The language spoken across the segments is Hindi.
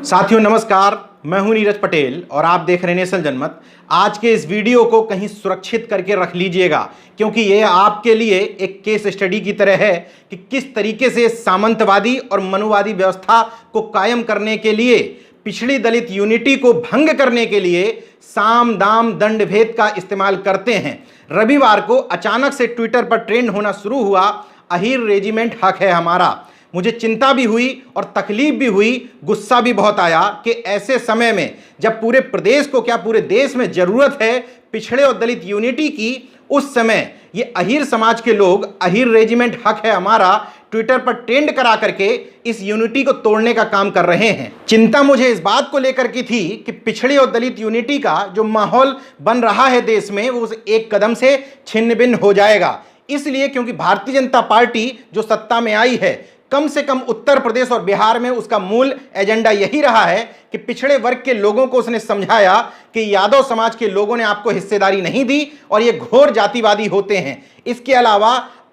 साथियों नमस्कार, मैं हूं नीरज पटेल और आप देख रहे हैं नेशनल जनमत। आज के इस वीडियो को कहीं सुरक्षित करके रख लीजिएगा, क्योंकि ये आपके लिए एक केस स्टडी की तरह है कि किस तरीके से सामंतवादी और मनुवादी व्यवस्था को कायम करने के लिए, पिछड़ी दलित यूनिटी को भंग करने के लिए साम दाम दंड भेद का इस्तेमाल करते हैं। रविवार को अचानक से ट्विटर पर ट्रेंड होना शुरू हुआ, अहीर रेजिमेंट हक है हमारा। मुझे चिंता भी हुई और तकलीफ भी हुई, गुस्सा भी बहुत आया कि ऐसे समय में जब पूरे प्रदेश को क्या पूरे देश में जरूरत है पिछड़े और दलित यूनिटी की, उस समय ये अहीर समाज के लोग अहीर रेजिमेंट हक है हमारा ट्विटर पर ट्रेंड करा करके इस यूनिटी को तोड़ने का काम कर रहे हैं। चिंता मुझे इस बात को लेकर की थी कि पिछड़ी और दलित यूनिटी का जो माहौल बन रहा है देश में, वो उस एक कदम से छिन्न भिन्न हो जाएगा। इसलिए क्योंकि भारतीय जनता पार्टी जो सत्ता में आई है, कम से कम उत्तर प्रदेश और बिहार में उसका मूल एजेंडा यही रहा है कि पिछड़े वर्ग के लोगों को उसने समझाया कि यादव समाज के लोगों ने आपको हिस्सेदारी नहीं दी और ये घोर जातिवादी होते हैं। इसके अलावा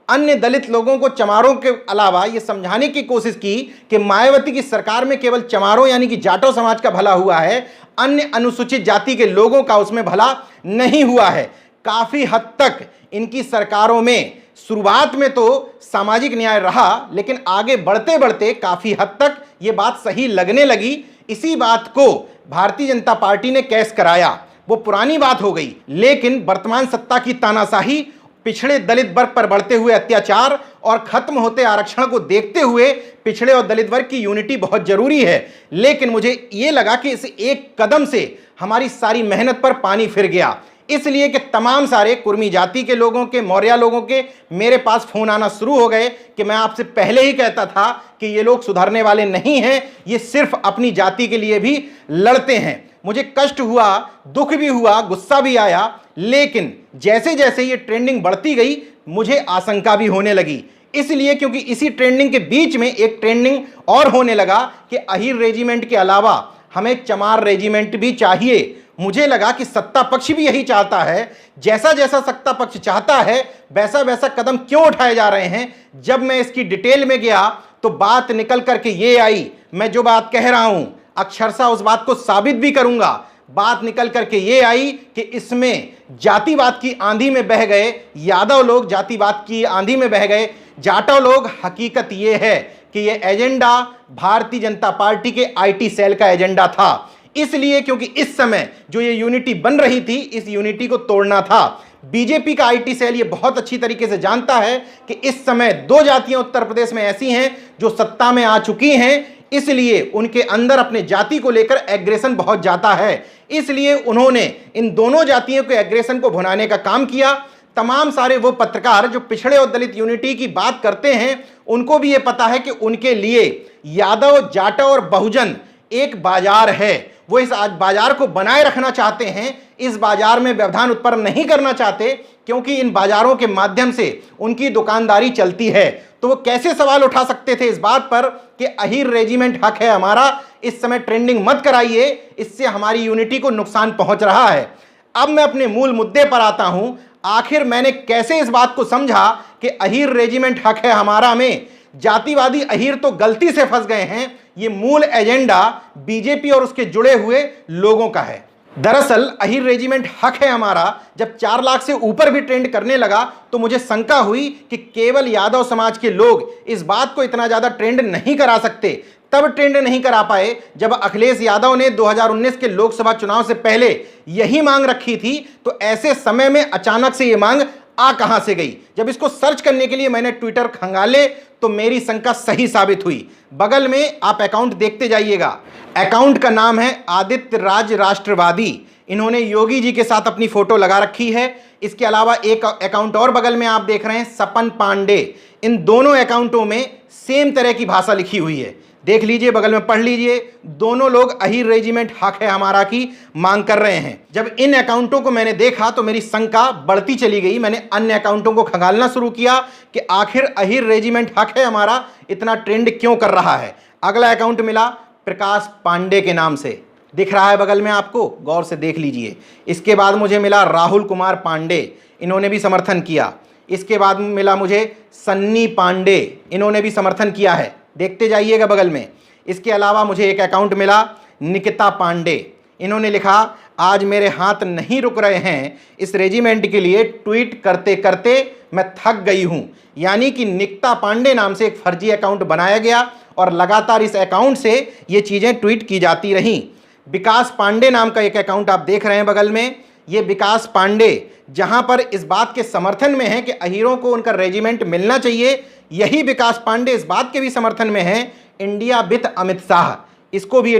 अन्य दलित लोगों को, चमारों के अलावा, ये समझाने की कोशिश की कि मायावती की सरकार में केवल चमारों यानी कि जाटो समाज का भला हुआ है, अन्य अनुसूचित जाति के लोगों का उसमें भला नहीं हुआ है। काफी हद तक इनकी सरकारों में शुरुआत में तो सामाजिक न्याय रहा, लेकिन आगे बढ़ते बढ़ते काफी हद तक ये बात सही लगने लगी। इसी बात को भारतीय जनता पार्टी ने कैश कराया। वो पुरानी बात हो गई, लेकिन वर्तमान सत्ता की तानाशाही, पिछड़े दलित वर्ग पर बढ़ते हुए अत्याचार और खत्म होते आरक्षण को देखते हुए पिछड़े और दलित वर्ग की यूनिटी बहुत जरूरी है। लेकिन मुझे ये लगा कि इस एक कदम से हमारी सारी मेहनत पर पानी फिर गया, इसलिए कि तमाम सारे कुर्मी जाति के लोगों के, मौर्य लोगों के मेरे पास फोन आना शुरू हो गए कि मैं आपसे पहले ही कहता था कि ये लोग सुधरने वाले नहीं हैं, ये सिर्फ अपनी जाति के लिए भी लड़ते हैं। मुझे कष्ट हुआ, दुख भी हुआ, गुस्सा भी आया, लेकिन जैसे जैसे ये ट्रेंडिंग बढ़ती गई मुझे आशंका भी होने लगी। इसलिए क्योंकि इसी ट्रेंडिंग के बीच में एक ट्रेंडिंग और होने लगा कि अहीर रेजिमेंट के अलावा हमें चमार रेजिमेंट भी चाहिए। मुझे लगा कि सत्ता पक्ष भी यही चाहता है, जैसा जैसा सत्ता पक्ष चाहता है वैसा वैसा कदम क्यों उठाए जा रहे हैं। जब मैं इसकी डिटेल में गया तो बात निकल करके ये आई, मैं जो बात कह रहा हूं अक्षरशः उस बात को साबित भी करूंगा। बात निकल करके ये आई कि इसमें जातिवाद की आंधी में बह गए यादव लोग, जातिवाद की आंधी में बह गए जाटव लोग। हकीकत ये है कि ये एजेंडा भारतीय जनता पार्टी के आईटी सेल का एजेंडा था। इसलिए क्योंकि इस समय जो ये यूनिटी बन रही थी, इस यूनिटी को तोड़ना था। बीजेपी का आईटी सेल ये बहुत अच्छी तरीके से जानता है कि इस समय दो जातियां उत्तर प्रदेश में ऐसी हैं जो सत्ता में आ चुकी हैं, इसलिए उनके अंदर अपने जाति को लेकर एग्रेशन बहुत जाता है। इसलिए उन्होंने इन दोनों जातियों के एग्रेशन को भुनाने का काम किया। तमाम सारे वो पत्रकार जो पिछड़े और दलित यूनिटी की बात करते हैं, उनको भी ये पता है कि उनके लिए यादव, जाटव और बहुजन एक बाजार है। वो इस आज बाजार को बनाए रखना चाहते हैं, इस बाजार में व्यवधान उत्पन्न नहीं करना चाहते, क्योंकि इन बाजारों के माध्यम से उनकी दुकानदारी चलती है। तो वो कैसे सवाल उठा सकते थे इस बात पर कि अहीर रेजिमेंट हक है हमारा, इस समय ट्रेंडिंग मत कराइए, इससे हमारी यूनिटी को नुकसान पहुंच रहा है। अब मैं अपने मूल मुद्दे पर आता हूं। आखिर मैंने कैसे इस बात को समझा कि अहीर रेजिमेंट हक है हमारा में जातिवादी अहीर तो गलती से फंस गए हैं, ये मूल एजेंडा बीजेपी और उसके जुड़े हुए लोगों का है। दरअसल अहीर रेजिमेंट हक है हमारा जब 4 लाख से ऊपर भी ट्रेंड करने लगा तो मुझे शंका हुई कि केवल यादव समाज के लोग इस बात को इतना ज्यादा ट्रेंड नहीं करा सकते। तब ट्रेंड नहीं करा पाए जब अखिलेश यादव ने 2019 के लोकसभा चुनाव से पहले यही मांग रखी थी। तो ऐसे समय में अचानक से ये मांग आ कहां से गई? जब इसको सर्च करने के लिए मैंने ट्विटर खंगाले तो मेरी शंका सही साबित हुई। बगल में आप अकाउंट देखते जाइएगा, अकाउंट का नाम है आदित्य राज राष्ट्रवादी। इन्होंने योगी जी के साथ अपनी फोटो लगा रखी है। इसके अलावा एक अकाउंट और बगल में आप देख रहे हैं, सपन पांडे। इन दोनों अकाउंटों में सेम तरह की भाषा लिखी हुई है, देख लीजिए, बगल में पढ़ लीजिए। दोनों लोग अहीर रेजिमेंट हक है हमारा की मांग कर रहे हैं। जब इन अकाउंटों को मैंने देखा तो मेरी शंका बढ़ती चली गई। मैंने अन्य अकाउंटों को खंगालना शुरू किया कि आखिर अहीर रेजिमेंट हक है हमारा इतना ट्रेंड क्यों कर रहा है। अगला अकाउंट मिला प्रकाश पांडे के नाम से, दिख रहा है बगल में आपको, गौर से देख लीजिए। इसके बाद मुझे मिला राहुल कुमार पांडे, इन्होंने भी समर्थन किया। इसके बाद मिला मुझे सन्नी पांडे, इन्होंने भी समर्थन किया है, देखते जाइएगा बगल में। इसके अलावा मुझे एक अकाउंट मिला निकिता पांडे। इन्होंने लिखा, आज मेरे हाथ नहीं रुक रहे हैं, इस रेजिमेंट के लिए ट्वीट करते करते मैं थक गई हूं। यानी कि निकिता पांडे नाम से एक फर्जी अकाउंट बनाया गया और लगातार इस अकाउंट से ये चीज़ें ट्वीट की जाती रहीं। विकास पांडे नाम का एक अकाउंट आप देख रहे हैं बगल में, ये विकास पांडे जहां पर इस बात के समर्थन में है कि अहीरों को उनका रेजिमेंट मिलना चाहिए, यही विकास पांडे इस बात के भी समर्थन में है इंडिया विथ अमित शाह, इसको भी ये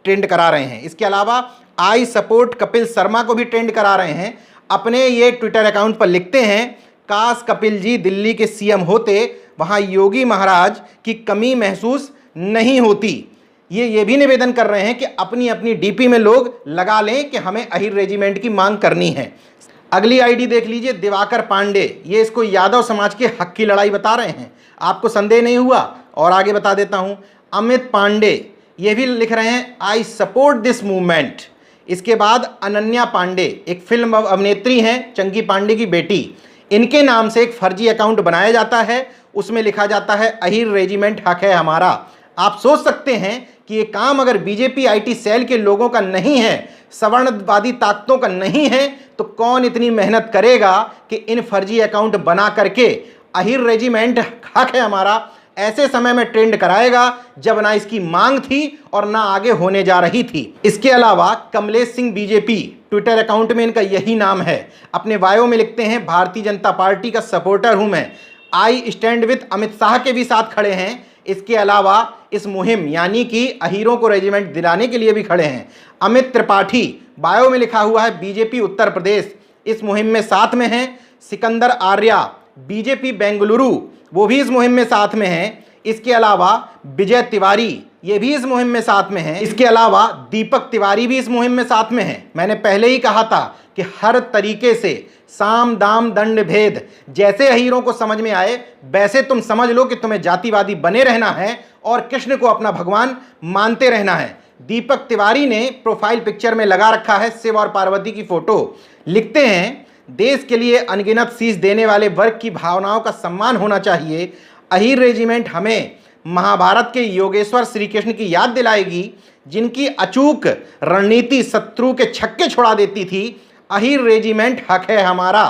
ट्रेंड करा रहे हैं। इसके अलावा आई सपोर्ट कपिल शर्मा को भी ट्रेंड करा रहे हैं। अपने ये ट्विटर अकाउंट पर लिखते हैं, काश कपिल जी दिल्ली के सीएम होते, वहां योगी महाराज की कमी महसूस नहीं होती। ये भी निवेदन कर रहे हैं कि अपनी अपनी डीपी में लोग लगा लें कि हमें अहीर रेजिमेंट की मांग करनी है। अगली आईडी देख लीजिए, दिवाकर पांडे, ये इसको यादव समाज के हक की लड़ाई बता रहे हैं। आपको संदेह नहीं हुआ? और आगे बता देता हूं, अमित पांडे ये भी लिख रहे हैं, आई सपोर्ट दिस मूवमेंट। इसके बाद अनन्या पांडे, एक फिल्म अभिनेत्री हैं, चंकी पांडे की बेटी, इनके नाम से एक फर्जी अकाउंट बनाया जाता है, उसमें लिखा जाता है अहीर रेजिमेंट हक है हमारा। आप सोच सकते हैं कि ये काम अगर बीजेपी आईटी सेल के लोगों का नहीं है, सवर्णवादी ताकतों का नहीं है, तो कौन इतनी मेहनत करेगा कि इन फर्जी अकाउंट बना करके अहीर रेजिमेंट हक है हमारा ऐसे समय में ट्रेंड कराएगा जब ना इसकी मांग थी और ना आगे होने जा रही थी। इसके अलावा Kamlesh Singh BJP, Twitter account में इनका यही नाम है। अपने बायो में लिखते हैं, भारतीय जनता पार्टी का सपोर्टर हूं मैं, I stand with Amit Shah के भी साथ खड़े हैं। इसके अलावा इस मुहिम यानी कि अहीरों को रेजिमेंट दिलाने के लिए भी खड़े हैं। अमित त्रिपाठी, बायो में लिखा हुआ है बीजेपी उत्तर प्रदेश, इस मुहिम में साथ में हैं। सिकंदर आर्या, बीजेपी बेंगलुरु, वो भी इस मुहिम में साथ में हैं। इसके अलावा विजय तिवारी, ये भी इस मुहिम में साथ में हैं। इसके अलावा दीपक तिवारी भी इस मुहिम में साथ में हैं। मैंने पहले ही कहा था कि हर तरीके से साम दाम दंड भेद, जैसे अहीरों को समझ में आए वैसे तुम समझ लो कि तुम्हें जातिवादी बने रहना है और कृष्ण को अपना भगवान मानते रहना है। दीपक तिवारी ने प्रोफाइल पिक्चर में लगा रखा है शिव और पार्वती की फोटो। लिखते हैं, देश के लिए अनगिनत शीश देने वाले वर्ग की भावनाओं का सम्मान होना चाहिए। अहीर रेजिमेंट हमें महाभारत के योगेश्वर श्री कृष्ण की याद दिलाएगी, जिनकी अचूक रणनीति शत्रु के छक्के छुड़ा देती थी। अहीर रेजिमेंट हक है हमारा।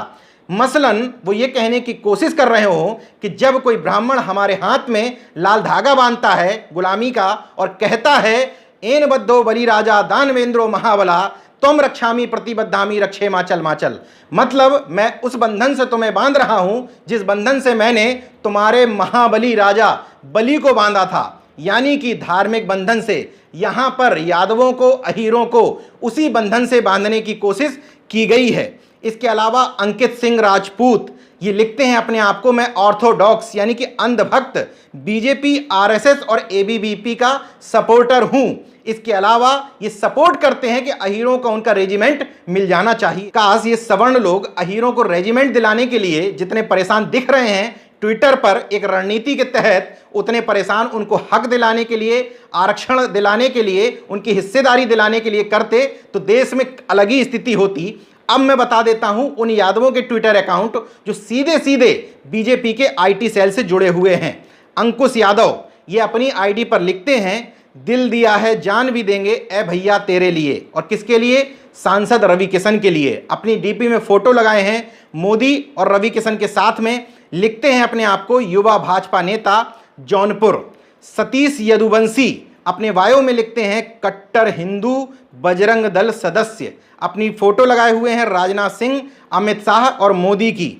मसलन वो ये कहने की कोशिश कर रहे हो कि जब कोई ब्राह्मण हमारे हाथ में लाल धागा बांधता है गुलामी का और कहता है, एन बद्धो बलि राजा दानवेंद्रो महाबला तुम रक्षामी प्रतिबद्धामी रक्षे माचल माचल, मतलब मैं उस बंधन से तुम्हें बांध रहा हूं जिस बंधन से मैंने तुम्हारे महाबली राजा बलि को बांधा था, यानी कि धार्मिक बंधन से। यहां पर यादवों को, अहीरों को उसी बंधन से बांधने की कोशिश की गई है। इसके अलावा अंकित सिंह राजपूत, ये लिखते हैं अपने आप को, मैं ऑर्थोडॉक्स यानी कि अंधभक्त बीजेपी, आरएसएस और एबीवीपी का सपोर्टर हूं। इसके अलावा ये सपोर्ट करते हैं कि अहीरों को उनका रेजिमेंट मिल जाना चाहिए। काश ये सवर्ण लोग अहीरों को रेजिमेंट दिलाने के लिए जितने परेशान दिख रहे हैं ट्विटर पर एक रणनीति के तहत, उतने परेशान उनको हक दिलाने के लिए, आरक्षण दिलाने के लिए, उनकी हिस्सेदारी दिलाने के लिए करते तो देश में अलग ही स्थिति होती। अब मैं बता देता हूं उन यादवों के ट्विटर अकाउंट जो सीधे सीधे बीजेपी के आईटी सेल से जुड़े हुए हैं। अंकुश यादव, ये अपनी आईडी पर लिखते हैं, दिल दिया है जान भी देंगे ए भैया तेरे लिए। और किसके लिए? सांसद रवि किशन के लिए। अपनी डीपी में फोटो लगाए हैं मोदी और रवि किशन के साथ में। लिखते हैं अपने आप को युवा भाजपा नेता जौनपुर। सतीश यदुवंशी अपने वायो में लिखते हैं कट्टर हिंदू बजरंग दल सदस्य। अपनी फोटो लगाए हुए हैं राजनाथ सिंह, अमित शाह और मोदी की।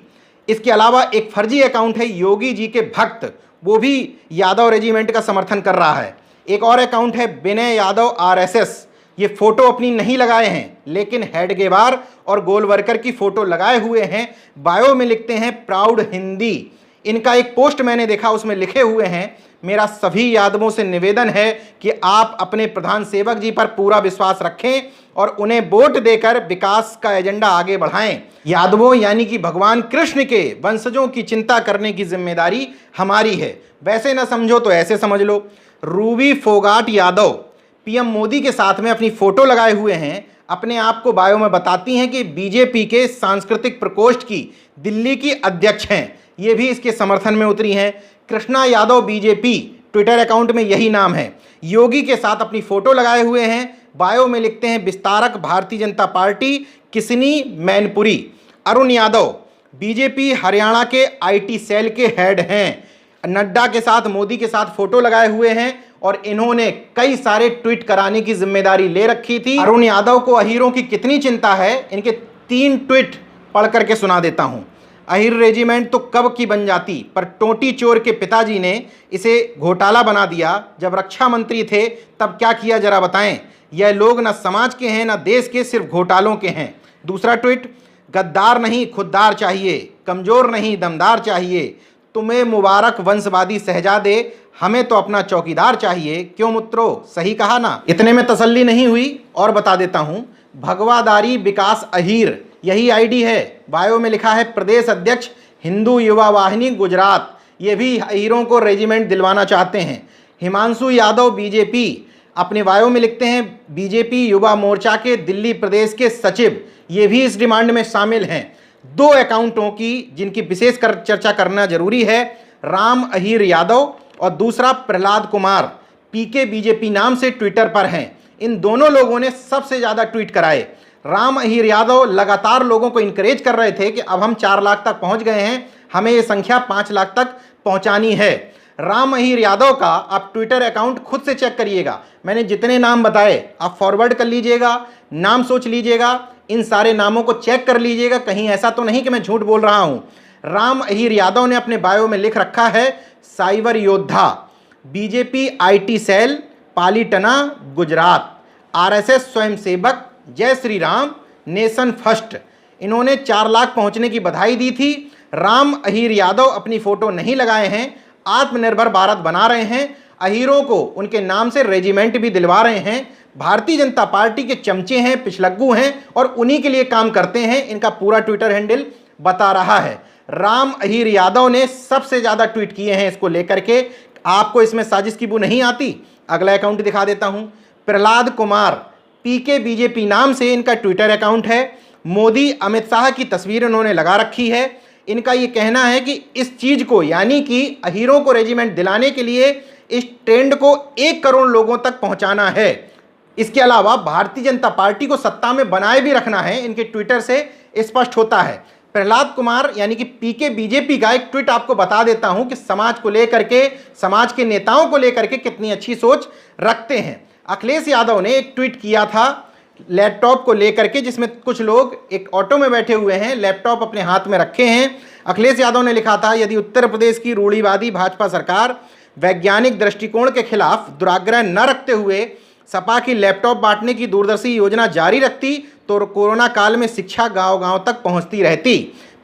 इसके अलावा एक फर्जी अकाउंट है योगी जी के भक्त, वो भी यादव रेजिमेंट का समर्थन कर रहा है। एक और अकाउंट है विनय यादव आरएसएस, ये फोटो अपनी नहीं लगाए हैं लेकिन हेडगेवार और गोलवरकर की फोटो लगाए हुए हैं। बायो में लिखते हैं प्राउड हिंदी। इनका एक पोस्ट मैंने देखा, उसमें लिखे हुए हैं, मेरा सभी यादवों से निवेदन है कि आप अपने प्रधान सेवक जी पर पूरा विश्वास रखें और उन्हें वोट देकर विकास का एजेंडा आगे बढ़ाएं। यादवों यानी कि भगवान कृष्ण के वंशजों की चिंता करने की जिम्मेदारी हमारी है। वैसे ना समझो तो ऐसे समझ लो। रूबी फोगाट यादव पीएम मोदी के साथ में अपनी फोटो लगाए हुए हैं। अपने आप को बायो में बताती हैं कि बीजेपी के सांस्कृतिक प्रकोष्ठ की दिल्ली की अध्यक्ष हैं। ये भी इसके समर्थन में उतरी हैं। Krishna Yadav BJP Twitter account में यही नाम है। योगी के साथ अपनी फोटो लगाए हुए हैं, बायो में लिखते हैं विस्तारक भारतीय जनता पार्टी किसनी मैनपुरी। अरुण यादव बीजेपी हरियाणा के आईटी सेल के हेड हैं। नड्डा के साथ, मोदी के साथ फोटो लगाए हुए हैं और इन्होंने कई सारे ट्वीट कराने की जिम्मेदारी ले रखी थी। अरुण यादव को अहीरों की कितनी चिंता है, इनके 3 ट्वीट पढ़ करके सुना देता हूं। अहीर रेजिमेंट तो कब की बन जाती, पर टोटी चोर के पिताजी ने इसे घोटाला बना दिया। जब रक्षा मंत्री थे तब क्या किया जरा बताएं। यह लोग न समाज के हैं न देश के, सिर्फ घोटालों के हैं। दूसरा ट्वीट, गद्दार नहीं खुददार चाहिए, कमजोर नहीं दमदार चाहिए। तुम्हें मुबारक वंशवादी शहजादे, हमें तो अपना चौकीदार चाहिए। क्यों मित्रों, सही कहा ना। इतने में तसल्ली नहीं हुई और बता देता हूं, भगवादारी विकास अहीर यही आईडी है। बायो में लिखा है प्रदेश अध्यक्ष हिंदू युवा वाहिनी गुजरात। ये भी अहीरों को रेजिमेंट दिलवाना चाहते हैं। हिमांशु यादव बीजेपी, अपने बायो में लिखते हैं बीजेपी युवा मोर्चा के दिल्ली प्रदेश के सचिव, ये भी इस डिमांड में शामिल हैं। 2 अकाउंटों की जिनकी विशेष चर्चा करना जरूरी है, राम अहीर यादव और दूसरा प्रहलाद कुमार, पीके बीजेपी नाम से ट्विटर पर हैं। इन दोनों लोगों ने सबसे ज़्यादा ट्वीट कराए। राम अहीर यादव लगातार लोगों को इनकरेज कर रहे थे कि अब हम 4 लाख तक पहुंच गए हैं, हमें ये संख्या 5 लाख तक पहुंचानी है। राम अहीर यादव का आप ट्विटर अकाउंट खुद से चेक करिएगा। मैंने जितने नाम बताए आप फॉरवर्ड कर लीजिएगा, नाम सोच लीजिएगा, इन सारे नामों को चेक कर लीजिएगा, कहीं ऐसा तो नहीं कि मैं झूठ बोल रहा हूं। राम अहीर यादव ने अपने बायो में लिख रखा है साइबर योद्धा, BJP IT cell, Palitana Gujarat, RSS स्वयंसेवक, जय श्री राम, नेशन फर्स्ट। इन्होंने 4 लाख पहुंचने की बधाई दी थी। राम अहीर यादव अपनी फोटो नहीं लगाए हैं, आत्मनिर्भर भारत बना रहे हैं, अहीरों को उनके नाम से रेजिमेंट भी दिलवा रहे हैं। भारतीय जनता पार्टी के चमचे हैं, पिछलग्गू हैं और उन्हीं के लिए काम करते हैं, इनका पूरा ट्विटर हैंडल बता रहा है। राम अहीर यादव ने सबसे ज़्यादा ट्वीट किए हैं इसको लेकर के। आपको इसमें साजिश की बू नहीं आती? अगला अकाउंट दिखा देता हूं, प्रहलाद कुमार, पीके बीजेपी नाम से इनका ट्विटर अकाउंट है। मोदी अमित शाह की तस्वीर इन्होंने लगा रखी है। इनका ये कहना है कि इस चीज़ को, यानी कि अहीरों को रेजिमेंट दिलाने के लिए इस ट्रेंड को 1 करोड़ लोगों तक पहुंचाना है। इसके अलावा भारतीय जनता पार्टी को सत्ता में बनाए भी रखना है, इनके ट्विटर से स्पष्ट होता है। प्रहलाद कुमार यानी कि पीके बीजेपी का एक ट्वीट आपको बता देता हूं कि समाज को लेकर के, समाज के नेताओं को लेकर के कितनी अच्छी सोच रखते हैं। अखिलेश यादव ने एक ट्वीट किया था लैपटॉप को लेकर के, जिसमें कुछ लोग एक ऑटो में बैठे हुए हैं, लैपटॉप अपने हाथ में रखे हैं। अखिलेश यादव ने लिखा था, यदि उत्तर प्रदेश की रूढ़िवादी भाजपा सरकार वैज्ञानिक दृष्टिकोण के खिलाफ दुराग्रह न रखते हुए सपा की लैपटॉप बांटने की दूरदर्शी योजना जारी रखती तो कोरोना काल में शिक्षा गांव-गांव तक पहुंचती रहती।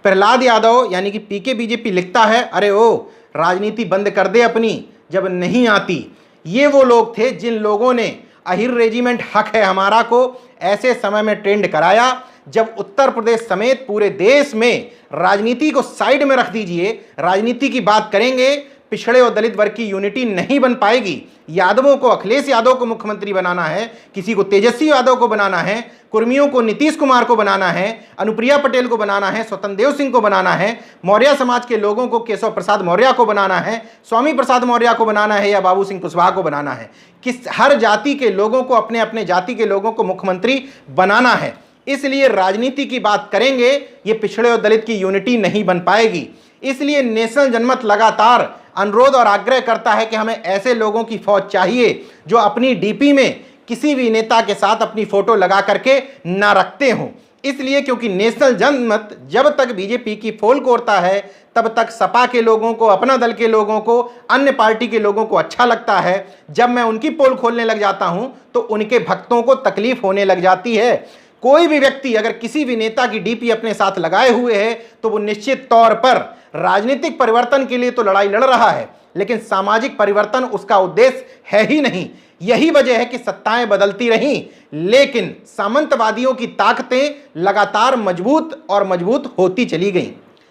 प्रहलाद यादव यानी कि पीके बीजेपी लिखता है, अरे ओ राजनीति बंद कर दे अपनी जब नहीं आती। ये वो लोग थे जिन लोगों ने अहीर रेजिमेंट हक है हमारा को ऐसे समय में ट्रेंड कराया जब उत्तर प्रदेश समेत पूरे देश में राजनीति को साइड में रख दीजिए, राजनीति की बात करेंगे, पिछड़े और दलित वर्ग की यूनिटी नहीं बन पाएगी। यादवों को अखिलेश यादव को मुख्यमंत्री बनाना है, किसी को तेजस्वी यादव को बनाना है, कुर्मियों को नीतीश कुमार को बनाना है, अनुप्रिया पटेल को बनाना है, स्वतंत्र देव सिंह को बनाना है, मौर्य समाज के लोगों को केशव प्रसाद मौर्य को बनाना है, स्वामी प्रसाद मौर्य को बनाना है या बाबू सिंह कुशवाहा को बनाना है। किस हर जाति के लोगों को, अपने अपने जाति के लोगों को मुख्यमंत्री बनाना है। इसलिए राजनीति की बात करेंगे, ये पिछड़े और दलित की यूनिटी नहीं बन पाएगी। इसलिए नेशनल जनमत लगातार अनुरोध और आग्रह करता है कि हमें ऐसे लोगों की फौज चाहिए जो अपनी डीपी में किसी भी नेता के साथ अपनी फोटो लगा करके ना रखते हों। इसलिए क्योंकि नेशनल जनमत जब तक बीजेपी की पोल कोरता है तब तक सपा के लोगों को, अपना दल के लोगों को, अन्य पार्टी के लोगों को अच्छा लगता है। जब मैं उनकी पोल खोलने लग जाता हूं तो उनके भक्तों को तकलीफ होने लग जाती है। कोई भी व्यक्ति अगर किसी भी नेता की डीपी अपने साथ लगाए हुए है तो वो निश्चित तौर पर राजनीतिक परिवर्तन के लिए तो लड़ाई लड़ रहा है, लेकिन सामाजिक परिवर्तन उसका उद्देश्य है ही नहीं। यही वजह है कि सत्ताएं बदलती रहीं, लेकिन सामंतवादियों की ताकतें लगातार मजबूत और मजबूत होती चली गईं।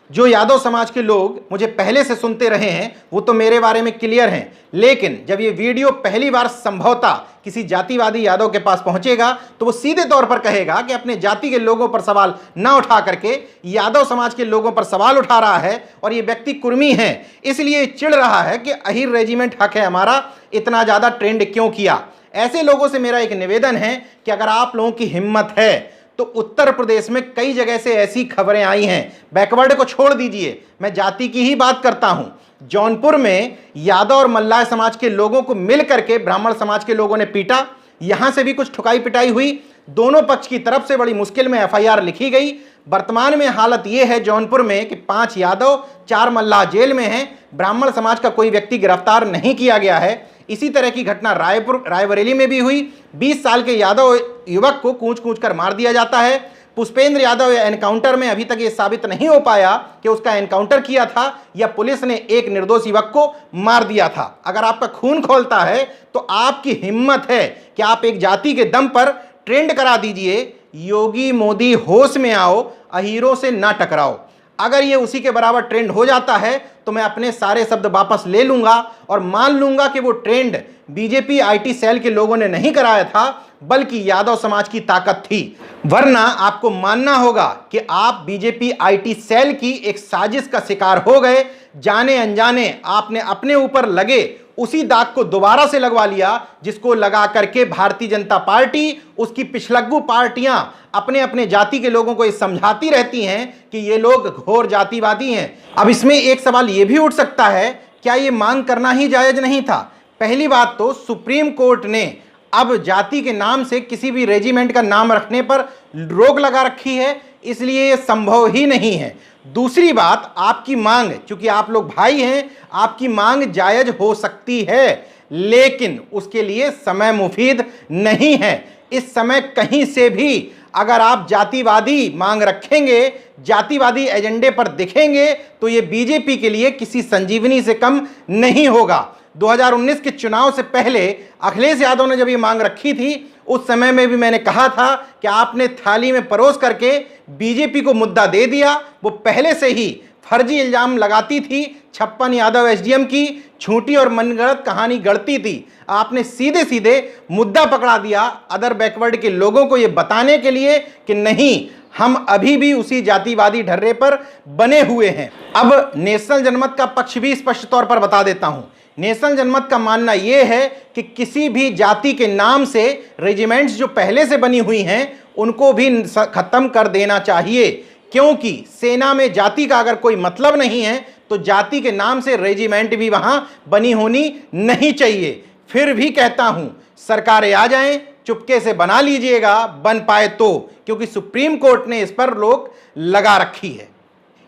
जो यादव समाज के लोग मुझे पहले से सुनते रहे हैं वो तो मेरे बारे में क्लियर हैं, लेकिन जब ये वीडियो पहली बार संभवतः किसी जातिवादी यादव के पास पहुंचेगा तो वो सीधे तौर पर कहेगा कि अपने जाति के लोगों पर सवाल ना उठा करके यादव समाज के लोगों पर सवाल उठा रहा है और ये व्यक्ति कुर्मी है, इसलिए चिढ़ रहा है कि अहीर रेजिमेंट हक है हमारा, इतना ज़्यादा ट्रेंड क्यों किया। ऐसे लोगों से मेरा एक निवेदन है कि अगर आप लोगों की हिम्मत है तो उत्तर प्रदेश में कई जगह से ऐसी खबरें आई हैं, बैकवर्ड को छोड़ दीजिए, मैं जाति की ही बात करता हूं। जौनपुर में यादव और मल्लाह समाज के लोगों को मिल करके ब्राह्मण समाज के लोगों ने पीटा, यहां से भी कुछ ठुकाई पिटाई हुई, दोनों पक्ष की तरफ से बड़ी मुश्किल में एफआईआर लिखी गई। वर्तमान में हालत यह है जौनपुर में कि 5 यादव 4 मल्लाह जेल में हैं, ब्राह्मण समाज का कोई व्यक्ति गिरफ्तार नहीं किया गया है। इसी तरह की घटना रायबरेली में भी हुई, 20 साल के यादव युवक को कूच कूच कर मार दिया जाता है। पुष्पेंद्र यादव एनकाउंटर में अभी तक ये साबित नहीं हो पाया कि उसका एनकाउंटर किया था या पुलिस ने एक निर्दोष युवक को मार दिया था। अगर आपका खून खोलता है तो आपकी हिम्मत है कि आप एक जाति के दम पर ट्रेंड करा दीजिए, योगी मोदी होश में आओ, अहीरों से ना टकराओ। अगर ये उसी के बराबर ट्रेंड हो जाता है तो मैं अपने सारे शब्द वापस ले लूंगा और मान लूंगा कि वो ट्रेंड बीजेपी आईटी सेल के लोगों ने नहीं कराया था, बल्कि यादव समाज की ताकत थी। वरना आपको मानना होगा कि आप बीजेपी आईटी सेल की एक साजिश का शिकार हो गए, जाने अनजाने आपने अपने ऊपर लगे उसी दाग को दोबारा से लगवा लिया जिसको लगा करके भारतीय जनता पार्टी, उसकी पिछलग्गू पार्टियां अपने अपने जाति के लोगों को ये समझाती रहती हैं कि ये लोग घोर जातिवादी हैं। अब इसमें एक सवाल ये भी उठ सकता है, क्या ये मांग करना ही जायज नहीं था? पहली बात तो सुप्रीम कोर्ट ने अब जाति के नाम से किसी भी रेजिमेंट का नाम रखने पर रोक लगा रखी है, इसलिए ये संभव ही नहीं है। दूसरी बात, आपकी मांग, चूंकि आप लोग भाई हैं, आपकी मांग जायज हो सकती है, लेकिन उसके लिए समय मुफीद नहीं है। इस समय कहीं से भी अगर आप जातिवादी मांग रखेंगे, जातिवादी एजेंडे पर दिखेंगे, तो ये बीजेपी के लिए किसी संजीवनी से कम नहीं होगा। 2019 के चुनाव से पहले अखिलेश यादव ने जब ये मांग रखी थी, उस समय में भी मैंने कहा था कि आपने थाली में परोस करके बीजेपी को मुद्दा दे दिया। वो पहले से ही फर्जी इल्जाम लगाती थी, 56 यादव एसडीएम की झूठी और मनगढ़ंत कहानी गढ़ती थी। आपने सीधे सीधे मुद्दा पकड़ा दिया अदर बैकवर्ड के लोगों को ये बताने के लिए कि नहीं, हम अभी भी उसी जातिवादी ढर्रे पर बने हुए हैं। अब नेशनल जनमत का पक्ष भी स्पष्ट तौर पर बता देता हूं। नेशनल जनमत का मानना यह है कि किसी भी जाति के नाम से रेजिमेंट्स जो पहले से बनी हुई हैं उनको भी खत्म कर देना चाहिए, क्योंकि सेना में जाति का अगर कोई मतलब नहीं है तो जाति के नाम से रेजिमेंट भी वहां बनी होनी नहीं चाहिए। फिर भी कहता हूं, सरकारें आ जाएं, चुपके से बना लीजिएगा, बन पाए तो, क्योंकि सुप्रीम कोर्ट ने इस पर रोक लगा रखी है।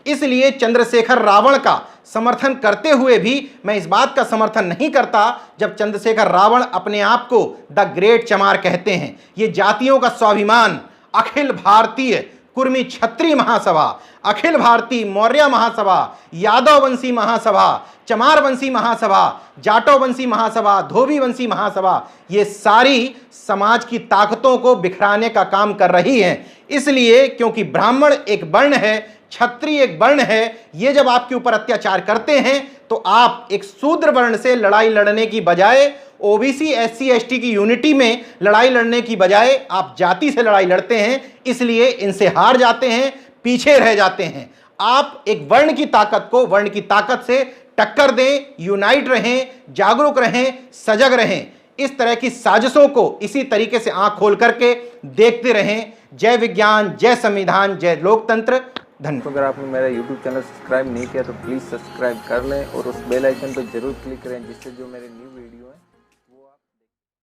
इसलिए चंद्रशेखर रावण का समर्थन करते हुए भी मैं इस बात का समर्थन नहीं करता जब चंद्रशेखर रावण अपने आप को द ग्रेट चमार कहते हैं। ये जातियों का स्वाभिमान, अखिल भारतीय कुर्मी क्षत्रिय महासभा, अखिल भारतीय मौर्य महासभा, यादव वंशी महासभा, चमार वंशी महासभा, जाटो वंशी महासभा, धोबी वंशी महासभा, ये सारी समाज की ताकतों को बिखराने का काम कर रही हैं। इसलिए क्योंकि ब्राह्मण एक वर्ण है, क्षत्रिय एक वर्ण है, ये जब आपके ऊपर अत्याचार करते हैं तो आप एक शूद्र वर्ण से लड़ाई लड़ने की बजाय, ओबीसी एससी एसटी की यूनिटी में लड़ाई लड़ने की बजाय आप जाति से लड़ाई लड़ते हैं, इसलिए इनसे हार जाते हैं, पीछे रह जाते हैं। आप एक वर्ण की ताकत को वर्ण की ताकत से टक्कर दें, यूनाइट रहें, जागरूक रहें, सजग रहें। इस तरह की साजिशों को इसी तरीके से आंख खोल करके देखते रहें। जय विज्ञान, जय संविधान, जय लोकतंत्र। धन्यवाद। तो अगर आपने मेरा YouTube चैनल सब्सक्राइब नहीं किया तो प्लीज़ सब्सक्राइब कर लें और उस बेल आइकन पर जरूर क्लिक करें, जिससे जो मेरे न्यू वीडियो है